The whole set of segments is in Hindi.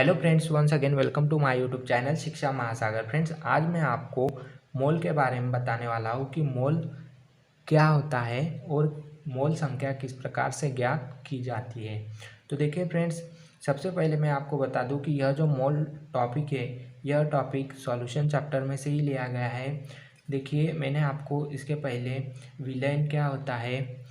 Hello friends, once again welcome to my YouTube channel Shiksha Mahasagar. Friends, आज मैं आपको मोल के बारे में बताने वाला हूँ कि मोल क्या होता है और मोल संख्या किस प्रकार से ज्ञात की जाती है। तो देखिए फ्रेंड्स, सबसे पहले मैं आपको बता दूं कि यह जो मोल टॉपिक है, यह टॉपिक सॉल्यूशन चैप्टर में से ही लिया गया है। देखिए, मैंने आपको इसके पहले विलेन क्या होता है,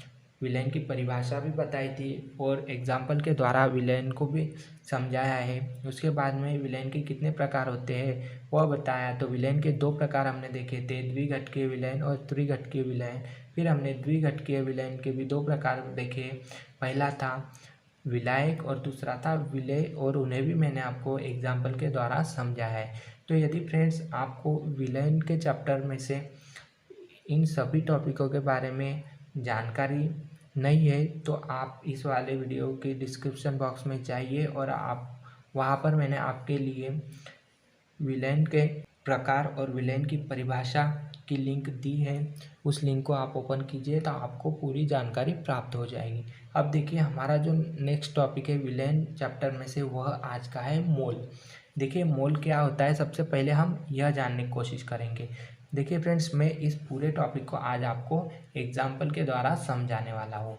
विलेन की परिभाषा भी बताई थी और एग्जाम्पल के द्वारा विलेन को भी समझाया है। उसके बाद में विलेन के कितने प्रकार होते हैं वह बताया। तो विलेन के दो प्रकार हमने देखे थे, द्विघटकीय विलेन और त्रिघटकीय विलेन। फिर हमने द्विघटकीय विलेन के भी दो प्रकार देखे, पहला था विलायक और दूसरा था विलेय, और उन्हें भी मैंने आपको एग्जाम्पल के द्वारा समझाया है। तो यदि फ्रेंड्स आपको विलेन के चैप्टर में से इन सभी टॉपिकों के बारे में जानकारी नहीं है तो आप इस वाले वीडियो के डिस्क्रिप्शन बॉक्स में जाइए और आप वहाँ पर मैंने आपके लिए विलेन के प्रकार और विलेन की परिभाषा की लिंक दी है। उस लिंक को आप ओपन कीजिए तो आपको पूरी जानकारी प्राप्त हो जाएगी। अब देखिए, हमारा जो नेक्स्ट टॉपिक है विलेन चैप्टर में से, वह आज का है मोल। देखिए, मोल क्या होता है, सबसे पहले हम यह जानने की कोशिश करेंगे। देखिए फ्रेंड्स, मैं इस पूरे टॉपिक को आज आपको एग्जाम्पल के द्वारा समझाने वाला हूँ।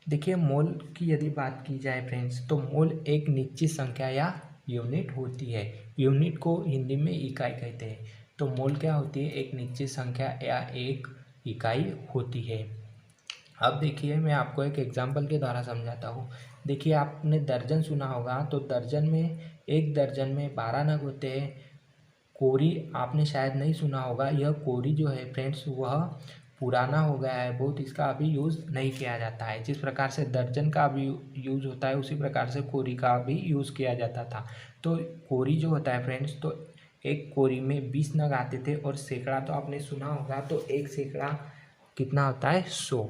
देखिए, मोल की यदि बात की जाए फ्रेंड्स, तो मोल एक निश्चित संख्या या यूनिट होती है। यूनिट को हिंदी में इकाई कहते हैं। तो मोल क्या होती है, एक निश्चित संख्या या एक इकाई होती है। अब देखिए, मैं आपको एक एग्जाम्पल के द्वारा समझाता हूँ। देखिए, आपने दर्जन सुना होगा, तो दर्जन में, एक दर्जन में 12 नग होते हैं। कोरी आपने शायद नहीं सुना होगा। यह कोरी जो है फ्रेंड्स, वह पुराना हो गया है बहुत, इसका अभी यूज़ नहीं किया जाता है। जिस प्रकार से दर्जन का अभी यूज़ होता है, उसी प्रकार से कोरी का भी यूज़ किया जाता था। तो कोरी जो होता है फ्रेंड्स, तो एक कोरी में 20 नग आते थे, और सैकड़ा तो आपने सुना होगा। तो एक सैकड़ा कितना होता है, 100।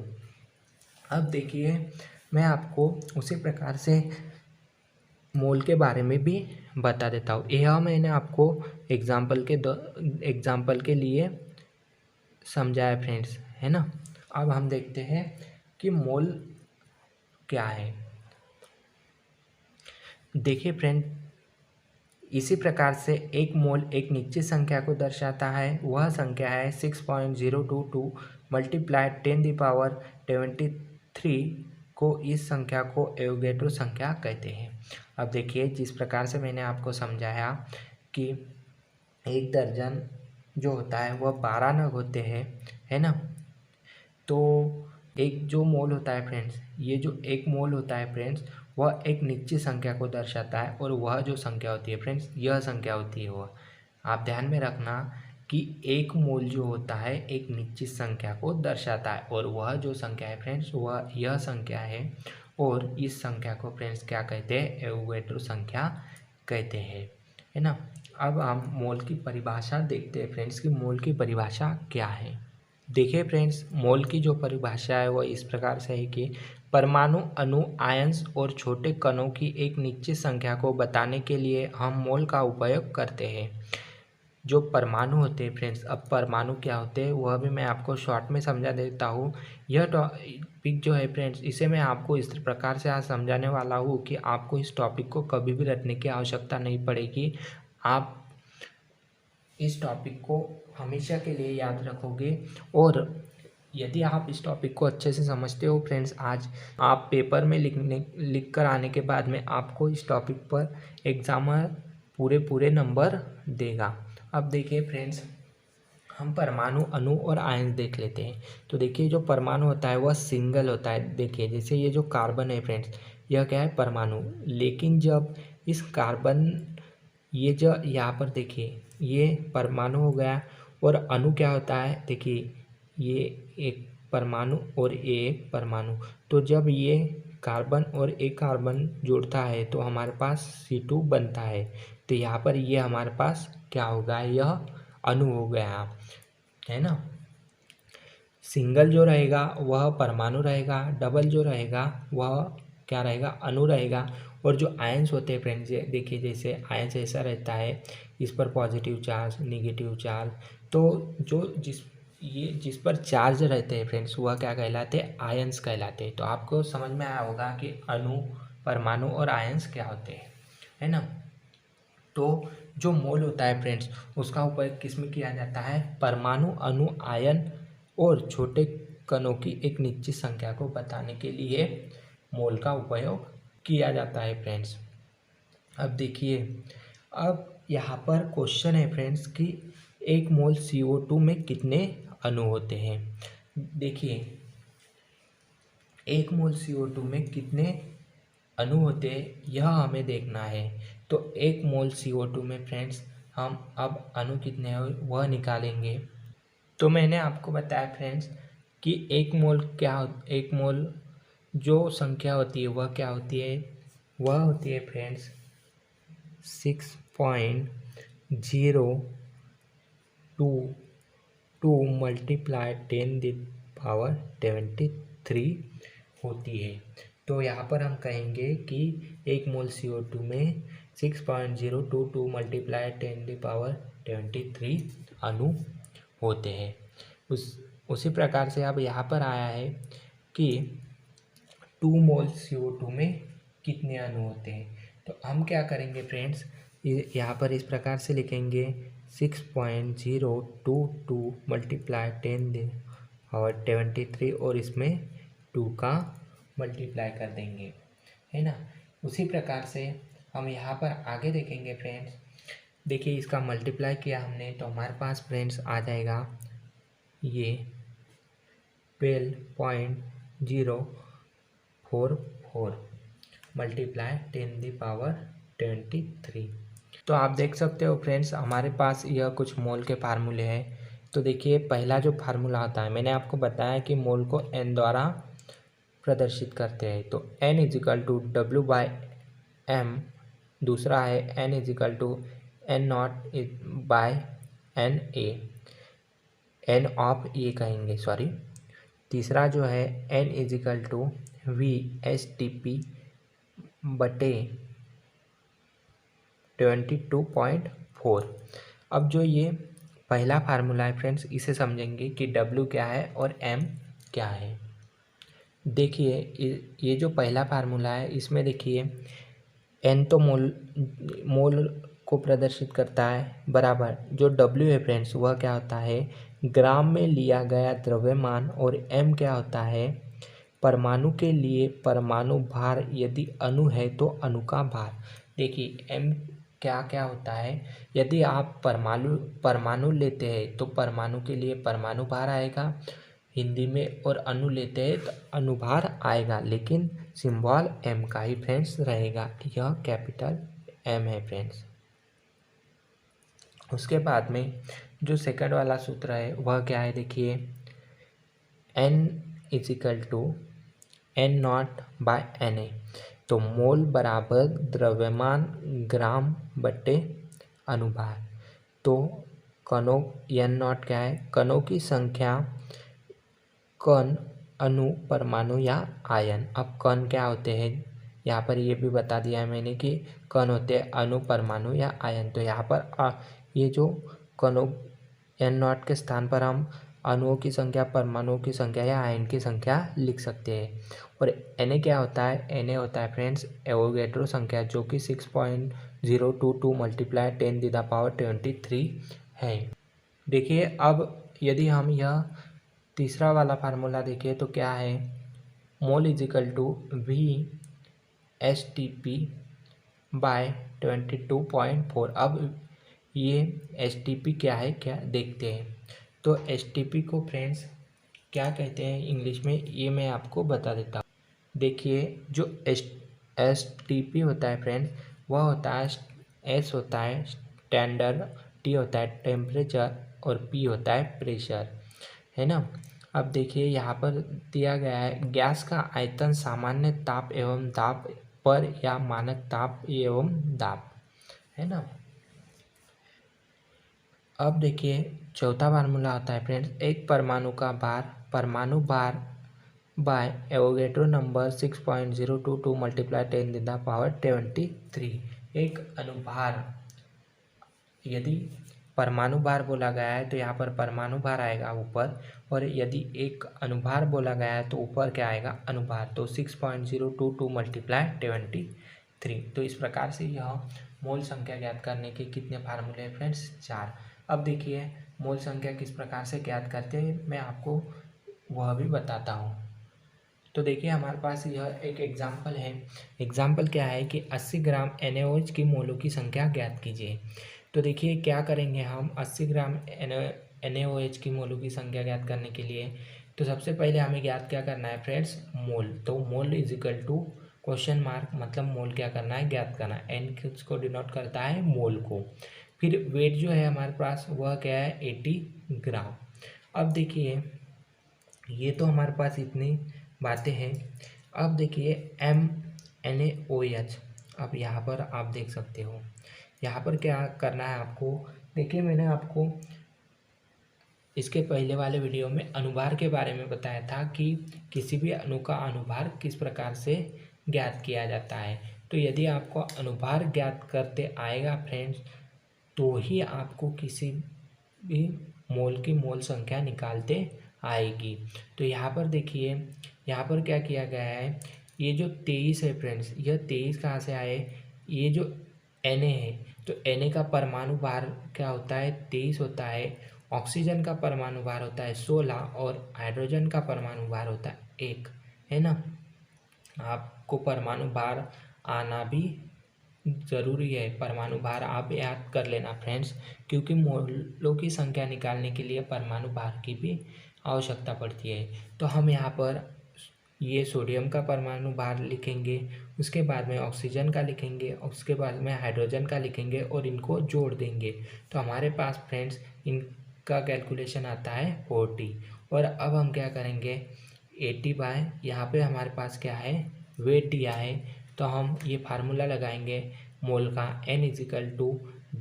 अब देखिए, मैं आपको उसी प्रकार से मोल के बारे में भी बता देता हूँ। यह मैंने आपको एग्जाम्पल के लिए समझाया फ्रेंड्स, है ना। अब हम देखते हैं कि मोल क्या है। देखिए फ्रेंड, इसी प्रकार से एक मोल एक निश्चित संख्या को दर्शाता है। वह संख्या है 6.022 मल्टीप्लाइड 10⁻73 को। इस संख्या को एवोगैड्रो संख्या कहते हैं। अब देखिए, जिस प्रकार से मैंने आपको समझाया कि एक दर्जन जो होता है वह 12 नग होते हैं, है ना। तो एक जो मोल होता है फ्रेंड्स, ये जो एक मोल होता है फ्रेंड्स, वह एक निश्चित संख्या को दर्शाता है। और वह जो संख्या होती है फ्रेंड्स, यह संख्या होती है, वह आप ध्यान में रखना कि एक मोल जो होता है एक निश्चित संख्या को दर्शाता है, और वह जो संख्या है फ्रेंड्स, वह यह संख्या है। और इस संख्या को फ्रेंड्स क्या कहते हैं, एवोगैड्रो संख्या कहते हैं, है ना। अब हम मोल की परिभाषा देखते हैं फ्रेंड्स कि मोल की परिभाषा क्या है। देखिए फ्रेंड्स, मोल की जो परिभाषा है वह इस प्रकार से है कि परमाणु, अणु, आयंस और छोटे कणों की एक निश्चित संख्या को बताने के लिए हम मोल का उपयोग करते हैं। जो परमाणु होते हैं फ्रेंड्स, अब परमाणु क्या होते हैं वह भी मैं आपको शॉर्ट में समझा देता हूँ। यह टॉपिक जो है फ्रेंड्स, इसे मैं आपको इस प्रकार से आज समझाने वाला हूँ कि आपको इस टॉपिक को कभी भी रटने की आवश्यकता नहीं पड़ेगी। आप इस टॉपिक को हमेशा के लिए याद रखोगे। और यदि आप इस टॉपिक को अच्छे से समझते हो फ्रेंड्स, आज आप पेपर में लिख कर आने के बाद में आपको इस टॉपिक पर एग्जामर पूरे नंबर देगा। अब देखिए फ्रेंड्स, हम परमाणु, अणु और आयन देख लेते हैं। तो देखिए, जो परमाणु होता है वह सिंगल होता है। देखिए, जैसे ये जो कार्बन है फ्रेंड्स, यह क्या है, परमाणु। लेकिन जब इस कार्बन, ये जो यहाँ पर देखिए, ये परमाणु हो गया। और अणु क्या होता है, देखिए ये एक परमाणु और ये एक परमाणु। तो जब ये कार्बन और एक कार्बन जुड़ता है तो हमारे पास C2 बनता है। तो यहाँ पर ये हमारे पास क्या होगा, यह अणु हो गया, है ना। सिंगल जो रहेगा वह परमाणु रहेगा, डबल जो रहेगा वह क्या रहेगा, अणु रहेगा। और जो आयंस होते हैं फ्रेंड्स, देखिए जैसे आयंस ऐसा रहता है, इस पर पॉजिटिव चार्ज, नेगेटिव चार्ज। तो जिस पर चार्ज रहते हैं फ्रेंड्स, वह क्या कहलाते हैं, आयंस कहलाते हैं। तो आपको समझ में आया होगा कि अणु, परमाणु और आयंस क्या होते हैं। है ना। तो जो मोल होता है फ्रेंड्स, उसका उपयोग किस में किया जाता है? परमाणु, अणु, आयन और छोटे कणों की एक निश्चित संख्या को बताने के लिए मोल का उपयोग किया जाता है फ्रेंड्स। अब देखिए, अब यहाँ पर क्वेश्चन है फ्रेंड्स कि एक मोल CO2 में कितने अणु होते हैं। देखिए, एक मोल CO2 में कितने अणु होते हैं यह हमें देखना है। तो एक मोल CO2 में फ्रेंड्स हम अब अणु कितने हैं वह निकालेंगे। तो मैंने आपको बताया फ्रेंड्स कि एक मोल जो संख्या होती है वह क्या होती है? वह होती है फ्रेंड्स 6.022 मल्टीप्लाई 10⁻23 होती है। तो यहाँ पर हम कहेंगे कि एक मोल CO2 में 6.022 मल्टीप्लाई 10⁻23 अणु होते हैं। उसी प्रकार से अब यहाँ पर आया है कि 2 मोल CO2 में कितने अणु होते हैं। तो हम क्या करेंगे फ्रेंड्स, यहाँ पर इस प्रकार से लिखेंगे 6.022 मल्टीप्लाई 10⁻23 और इसमें 2 का मल्टीप्लाई कर देंगे, है ना। उसी प्रकार से हम यहाँ पर आगे देखेंगे फ्रेंड्स। देखिए, इसका मल्टीप्लाई किया हमने तो हमारे पास फ्रेंड्स आ जाएगा ये 12.044 मल्टीप्लाई 10⁻23। तो आप देख सकते हो फ्रेंड्स, हमारे पास यह कुछ मोल के फार्मूले हैं। तो देखिए, पहला जो फार्मूला होता है, मैंने आपको बताया कि मोल को n द्वारा प्रदर्शित करते हैं। तो n = W/m। दूसरा है n = N0/NA, n ऑफ ए कहेंगे, सॉरी। तीसरा जो है n = VSTP/22.4। अब जो ये पहला फार्मूला है फ्रेंड्स, इसे समझेंगे कि W क्या है और M क्या है। देखिए, ये जो पहला फार्मूला है इसमें देखिए n तो मोल को प्रदर्शित करता है, बराबर जो W है फ्रेंड्स वह क्या होता है? ग्राम में लिया गया द्रव्यमान। और M क्या होता है? परमाणु के लिए परमाणु भार, यदि अणु है तो अणु का भार। देखिए, M क्या क्या होता है? यदि आप परमाणु लेते हैं तो परमाणु के लिए परमाणु भार आएगा हिंदी में, और अणु लेते हैं तो अनुभार आएगा, लेकिन सिंबल M का ही फ्रेंड्स रहेगा। यह कैपिटल M है फ्रेंड्स। उसके बाद में जो सेकंड वाला सूत्र है वह क्या है? देखिए, N = N0/Na। तो मोल बराबर द्रव्यमान ग्राम बटे अनुभार। तो कणों N0 क्या है? कणों की संख्या, कण, अणु, परमाणु या आयन। अब कण क्या होते हैं यहाँ पर ये भी बता दिया है मैंने कि कण होते हैं अणु, परमाणु या आयन। तो यहाँ पर ये जो कणों N0 के स्थान पर हम अणुओं की संख्या, परमाणुओं की संख्या या आयन की संख्या लिख सकते हैं। और Na क्या होता है? Na होता है फ्रेंड्स एवोगैड्रो संख्या, जो कि 6.022 मल्टीप्लाई 10⁻23 है। देखिए, अब यदि हम यह तीसरा वाला फार्मूला देखें तो क्या है? मोल = VSTP/22.4। अब ये STP क्या है, क्या देखते हैं। तो STP को फ्रेंड्स क्या कहते हैं इंग्लिश में, ये मैं आपको बता देता हूँ। देखिए, जो STP होता है फ्रेंड्स वह होता है, S होता है स्टैंडर्ड, T होता है टेम्परेचर और P होता है प्रेशर, है ना। अब देखिए, यहाँ पर दिया गया है गैस का आयतन सामान्य ताप एवं दाब पर या मानक ताप एवं दाब, है ना। अब देखिए, चौथा फार्मूला होता है फ्रेंड्स, एक परमाणु का भार, परमाणु भार बाय एवोगैड्रो नंबर 6.022 मल्टीप्लाई 10⁻23। एक अनुभार, यदि परमाणु भार बोला गया है तो यहाँ पर परमाणु भार आएगा ऊपर, और यदि एक अनुभार बोला गया है तो ऊपर क्या आएगा? अनुभार। तो 6.022 मल्टीप्लाई 23 3। तो इस प्रकार से यह मोल संख्या ज्ञात करने के कितने फार्मूले हैं फ्रेंड्स? 4। अब देखिए मोल संख्या किस प्रकार से ज्ञात करते हैं, मैं आपको वह भी बताता हूँ। तो देखिए हमारे पास यह एक एग्जाम्पल है। एग्जाम्पल क्या है कि 80 ग्राम NaOH की मोलों की संख्या ज्ञात कीजिए। तो देखिए क्या करेंगे हम 80 ग्राम NaOH की मोलों की संख्या ज्ञात करने के लिए। तो सबसे पहले हमें ज्ञात क्या करना है फ्रेंड्स? मोल। तो mole is equal to question mark, मतलब मोल क्या करना है? ज्ञात करना है। एन किसको डिनोट करता है? मोल को। फिर वेट जो है हमारे पास वह क्या है? 80 ग्राम। अब देखिए ये तो हमारे पास इतनी बातें हैं। अब देखिए MnAOH, अब यहाँ पर आप देख सकते हो यहाँ पर क्या करना है आपको। देखिए मैंने आपको इसके पहले वाले वीडियो में अनुभार के बारे में बताया था कि किसी भी अणु का अनुभार किस प्रकार से ज्ञात किया जाता है। तो यदि आपको अनुभार ज्ञात करते आएगा फ्रेंड्स, तो ही आपको किसी भी मोल की मोल संख्या निकालते आएगी। तो यहाँ पर देखिए यहाँ पर क्या किया गया है, ये जो 23 है फ्रेंड्स, यह 23 कहाँ से आए? ये जो Na है, तो Na का परमाणु भार क्या होता है? 23 होता है। ऑक्सीजन का परमाणु भार होता है 16 और हाइड्रोजन का परमाणु भार होता है 1, है ना। आपको परमाणु भार आना भी ज़रूरी है। परमाणु भार आप याद कर लेना फ्रेंड्स, क्योंकि मोलों की संख्या निकालने के लिए परमाणु भार की भी आवश्यकता पड़ती है। तो हम यहाँ पर ये सोडियम का परमाणु भार लिखेंगे, उसके बाद में ऑक्सीजन का लिखेंगे, उसके बाद में हाइड्रोजन का लिखेंगे और इनको जोड़ देंगे। तो हमारे पास फ्रेंड्स इनका कैलकुलेशन आता है 40। और अब हम क्या करेंगे, 80 बाय यहाँ पे हमारे पास क्या है? वेट दिया है। तो हम ये फार्मूला लगाएंगे मोल का, N इजिकल टू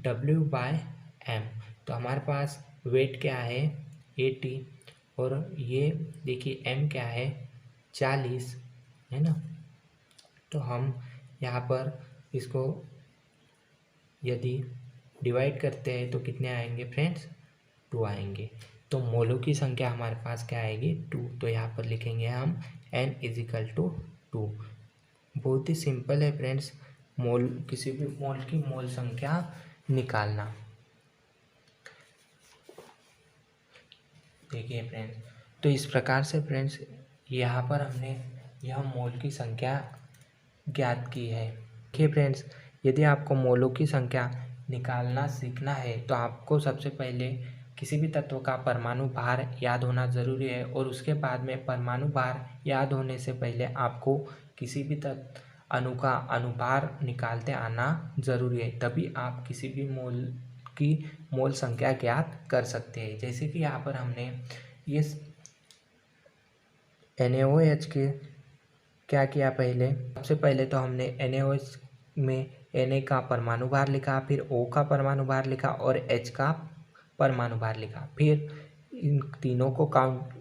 W/m। तो हमारे पास वेट क्या है? 80 और ये देखिए m क्या है? 40, है ना। तो हम यहाँ पर इसको यदि डिवाइड करते हैं तो कितने आएंगे फ्रेंड्स? 2 आएंगे। तो मोलों की संख्या हमारे पास क्या आएगी? 2। तो यहाँ पर लिखेंगे हम N इजिकल टू 2। बहुत ही सिंपल है फ्रेंड्स मोल, किसी भी मोल की मोल संख्या निकालना। देखिए फ्रेंड्स, तो इस प्रकार से फ्रेंड्स यहाँ पर हमने यह मोल की संख्या ज्ञात की है। देखिए फ्रेंड्स, यदि आपको मोलों की संख्या निकालना सीखना है तो आपको सबसे पहले किसी भी तत्व का परमाणु भार याद होना ज़रूरी है, और उसके बाद में परमाणु भार याद होने से पहले आपको किसी भी अणु का अनुभार निकालते आना ज़रूरी है। तभी आप किसी भी मोल की मोल संख्या ज्ञात कर सकते हैं। जैसे कि यहाँ पर हमने ये NaOH के क्या किया, पहले सबसे पहले तो हमने NaOH में Na का परमाणु भार लिखा, फिर O का परमाणु भार लिखा और H का परमाणु भार लिखा। फिर इन तीनों को काउंट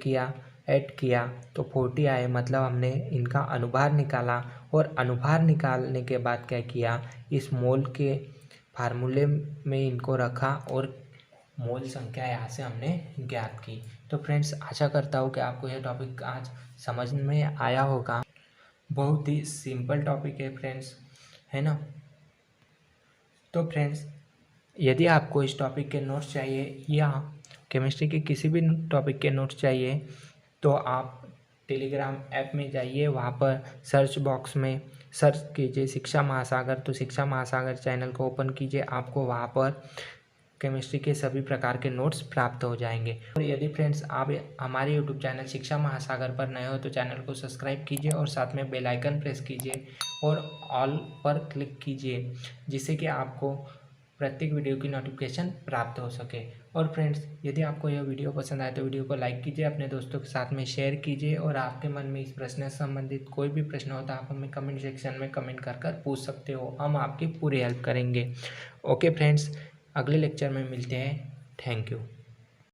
किया, ऐड किया तो 40 आए, मतलब हमने इनका अनुभार निकाला। और अनुभार निकालने के बाद क्या किया, इस मोल के फार्मूले में इनको रखा और मोल संख्या यहाँ से हमने ज्ञात की। तो फ्रेंड्स आशा करता हूँ कि आपको यह टॉपिक आज समझ में आया होगा। बहुत ही सिंपल टॉपिक है फ्रेंड्स, है ना। तो फ्रेंड्स यदि आपको इस टॉपिक के नोट्स चाहिए या केमिस्ट्री के किसी भी टॉपिक के नोट्स चाहिए तो आप टेलीग्राम ऐप में जाइए, वहाँ पर सर्च बॉक्स में सर्च कीजिए शिक्षा महासागर। तो शिक्षा महासागर चैनल को ओपन कीजिए, आपको वहाँ पर केमिस्ट्री के सभी प्रकार के नोट्स प्राप्त हो जाएंगे। और यदि फ्रेंड्स आप हमारे यूट्यूब चैनल शिक्षा महासागर पर नए हो तो चैनल को सब्सक्राइब कीजिए और साथ में बेल आइकन प्रेस कीजिए और ऑल पर क्लिक कीजिए, जिससे कि आपको प्रत्येक वीडियो की नोटिफिकेशन प्राप्त हो सके। और फ्रेंड्स यदि आपको यह वीडियो पसंद आए तो वीडियो को लाइक कीजिए, अपने दोस्तों के साथ में शेयर कीजिए, और आपके मन में इस प्रश्न से संबंधित कोई भी प्रश्न होता है आप हमें कमेंट सेक्शन में कमेंट कर पूछ सकते हो, हम आपकी पूरी हेल्प करेंगे। ओके फ्रेंड्स, अगले लेक्चर में मिलते हैं। Thank you.